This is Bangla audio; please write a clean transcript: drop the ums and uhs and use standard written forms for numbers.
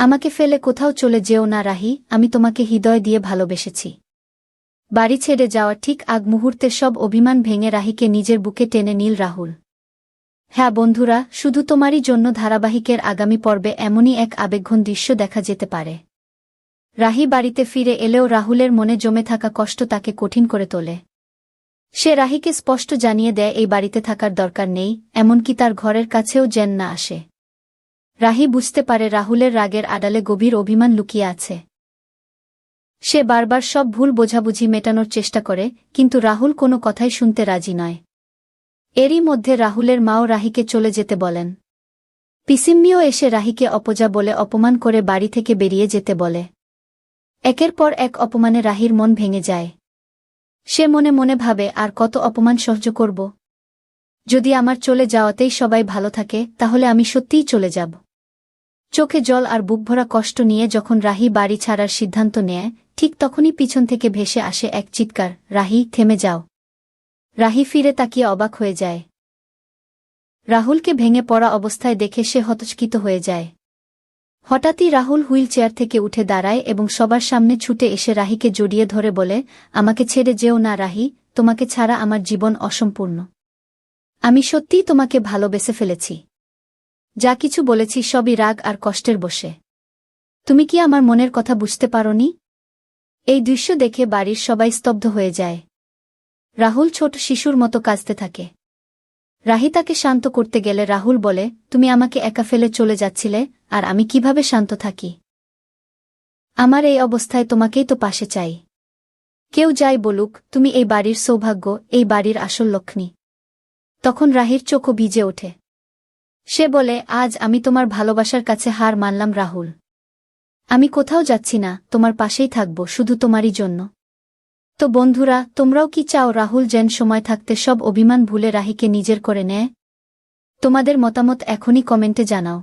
আমাকে ফেলে কোথাও চলে যেও না রাহি, আমি তোমাকে হৃদয় দিয়ে ভালোবেসেছি। বাড়ি ছেড়ে যাওয়ার ঠিক আগ মুহূর্তে সব অভিমান ভেঙে রাহিকে নিজের বুকে টেনে নিল রাহুল। হ্যাঁ বন্ধুরা, শুধু তোমারই জন্য ধারাবাহিকের আগামী পর্বে এমনই এক আবেগঘন দৃশ্য দেখা যেতে পারে। রাহি বাড়িতে ফিরে এলেও রাহুলের মনে জমে থাকা কষ্ট তাকে কঠিন করে তোলে। সে রাহিকে স্পষ্ট জানিয়ে দেয় এই বাড়িতে থাকার দরকার নেই, এমনকি তার ঘরের কাছেও যেন না আসে। রাহি বুঝতে পারে রাহুলের রাগের আড়ালে গভীর অভিমান লুকিয়ে আছে। সে বারবার সব ভুল বোঝাবুঝি মেটানোর চেষ্টা করে, কিন্তু রাহুল কোনো কথাই শুনতে রাজি নয়। এরই মধ্যে রাহুলের মাও রাহিকে চলে যেতে বলেন। পিসিম্মিও এসে রাহিকে অপজা বলে অপমান করে বাড়ি থেকে বেরিয়ে যেতে বলে। একের পর এক অপমানে রাহির মন ভেঙে যায়। সে মনে মনে ভাবে, আর কত অপমান সহ্য করব? যদি আমার চলে যাওয়াতেই সবাই ভালো থাকে, তাহলে আমি সত্যিই চলে যাব। চোখে জল আর বুকভরা কষ্ট নিয়ে যখন রাহি বাড়ি ছাড়ার সিদ্ধান্ত নেয়, ঠিক তখনই পিছন থেকে ভেসে আসে এক চিৎকার, রাহি, থেমে যাও। রাহি ফিরে তাকিয়ে অবাক হয়ে যায়। রাহুলকে ভেঙে পড়া অবস্থায় দেখে সে হতচকিত হয়ে যায়। হঠাৎই রাহুল হুইল চেয়ার থেকে উঠে দাঁড়ায় এবং সবার সামনে ছুটে এসে রাহিকে জড়িয়ে ধরে বলে, আমাকে ছেড়ে যেও না রাহি, তোমাকে ছাড়া আমার জীবন অসম্পূর্ণ। আমি সত্যিই তোমাকে ভালোবেসে ফেলেছি। যা কিছু বলেছি সবই রাগ আর কষ্টের বশে। তুমি কি আমার মনের কথা বুঝতে পারোনি? এই দৃশ্য দেখে বাড়ির সবাই স্তব্ধ হয়ে যায়। রাহুল ছোট শিশুর মতো কাঁদতে থাকে। রাহি তাকে শান্ত করতে গেলে রাহুল বলে, তুমি আমাকে একা ফেলে চলে যাচ্ছিলে, আর আমি কিভাবে শান্ত থাকি? আমার এই অবস্থায় তোমাকেই তো পাশে চাই। কেউ যাই বলুক, তুমি এই বাড়ির সৌভাগ্য, এই বাড়ির আসল লক্ষ্মী। তখন রাহির চোখও ভিজে ওঠে। সে বলে, আজ আমি তোমার ভালোবাসার কাছে হার মানলাম রাহুল। আমি কোথাও যাচ্ছি না, তোমার পাশেই থাকব, শুধু তোমারই জন্য। তো বন্ধুরা, তোমরাও কি চাও রাহুল যেন সময় থাকতে সব অভিমান ভুলে রাহিকে নিজের করে নেয়? তোমাদের মতামত এখনই কমেন্টে জানাও।